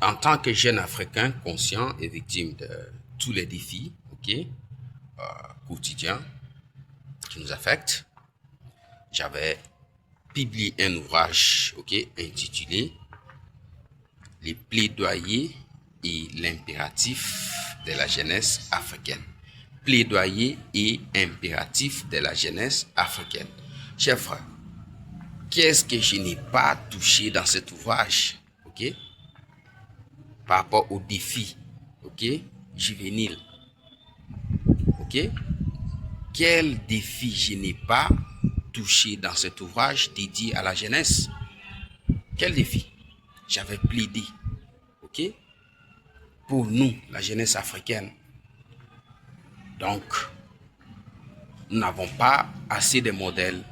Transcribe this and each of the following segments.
En tant que jeune Africain conscient et victime de tous les défis, quotidiens qui nous affectent, j'avais publié un ouvrage, intitulé Les plaidoyers et l'impératif de la jeunesse africaine. Plaidoyer et impératif de la jeunesse africaine. Chers frères, qu'est-ce que je n'ai pas touché dans cet ouvrage, par rapport aux défis, juvéniles, Quel défi je n'ai pas touché dans cet ouvrage dédié à la jeunesse? Quel défi? J'avais plaidé, pour nous, la jeunesse africaine. Donc, nous n'avons pas assez de modèles.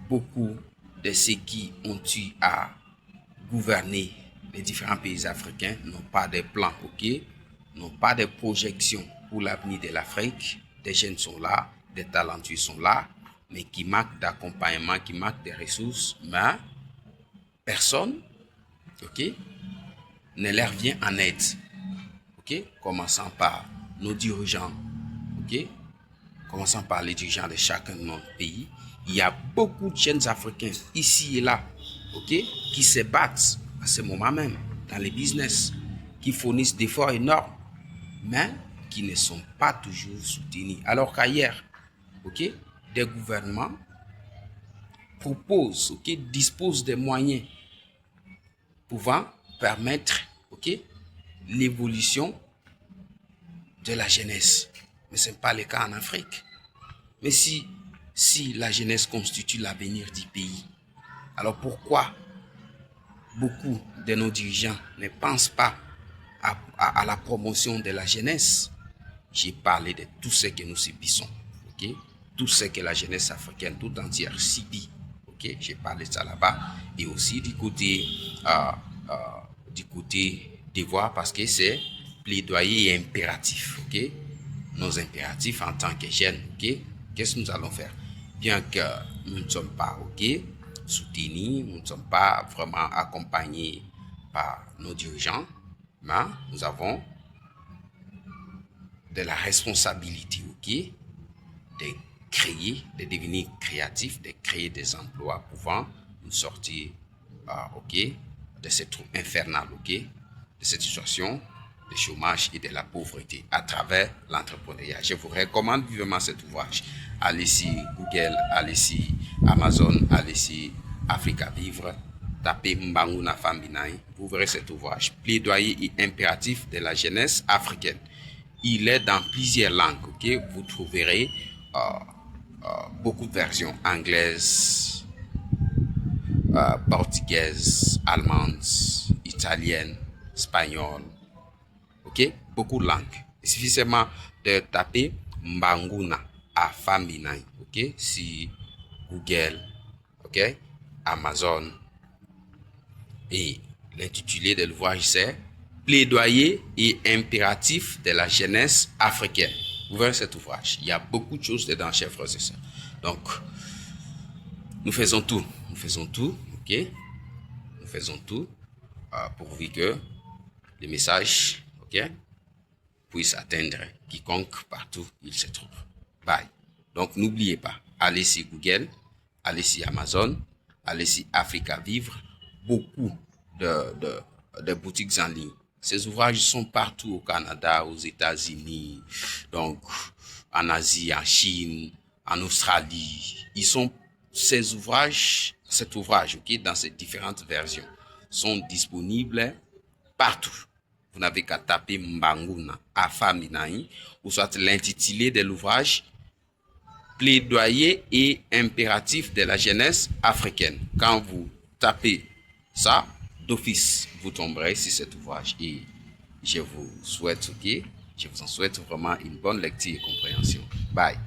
Beaucoup de ceux qui ont eu à gouverner les différents pays africains n'ont pas de plans, n'ont pas de projections pour l'avenir de l'Afrique. Des jeunes sont là, des talentueux sont là, mais qui manquent d'accompagnement, qui manquent de ressources, mais personne, ne leur vient en aide, commençant par nos dirigeants, commençant par les dirigeants de chacun de nos pays. Il y a beaucoup de jeunes Africains ici et là, qui se battent à ce moment même dans les business, qui fournissent des efforts énormes, mais qui ne sont pas toujours soutenus. Alors qu'ailleurs, des gouvernements proposent, disposent des moyens pouvant permettre, l'évolution de la jeunesse. Mais ce n'est pas le cas en Afrique. Mais si la jeunesse constitue l'avenir du pays, alors pourquoi beaucoup de nos dirigeants ne pensent pas à la promotion de la jeunesse? J'ai parlé de tout ce que nous subissons, tout ce que la jeunesse africaine tout entière subit, j'ai parlé de ça là-bas, et aussi du côté devoir, parce que c'est plaidoyer et impératif, nos impératifs en tant que jeunes, qu'est-ce que nous allons faire? Bien que nous ne sommes pas, soutenus, nous ne sommes pas vraiment accompagnés par nos dirigeants, mais nous avons de la responsabilité, de créer, de devenir créatifs, de créer des emplois pouvant nous sortir, de cette troupe infernale, de cette situation de chômage et de la pauvreté à travers l'entrepreneuriat. Je vous recommande vivement cet ouvrage. Allez sur Google, allez sur Amazon, allez sur Africa Vivre, tapez Mbanguna Fambinaï, vous verrez cet ouvrage. Plaidoyer et impératif de la jeunesse africaine. Il est dans plusieurs langues, vous trouverez beaucoup de versions anglaises, portugaises, allemandes, italiennes, espagnoles, beaucoup de langues. Il suffit seulement de taper Mbanguna Afambinaï, sur Google, Amazon, et l'intitulé de l'ouvrage c'est Plaidoyer et impératif de la jeunesse africaine. Vous verrez cet ouvrage. Il y a beaucoup de choses dedans, chers frères et sœurs. Donc, nous faisons tout. Nous faisons tout, Nous faisons tout pourvu que le message, puisse atteindre quiconque partout il se trouve. Bye. Donc, n'oubliez pas, allez sur Google, allez sur Amazon, allez sur Africa Vivre. Beaucoup de boutiques en ligne. Ces ouvrages sont partout au Canada, aux États-Unis, donc en Asie, en Chine, en Australie. Cet ouvrage, dans ces différentes versions, sont disponibles partout. Vous n'avez qu'à taper Mbanguna Afaminaï, ou soit l'intitulé de l'ouvrage Plaidoyer et impératif de la jeunesse africaine. Quand vous tapez ça, d'office, vous tomberez sur cet ouvrage et je vous souhaite, je vous en souhaite vraiment une bonne lecture et compréhension. Bye.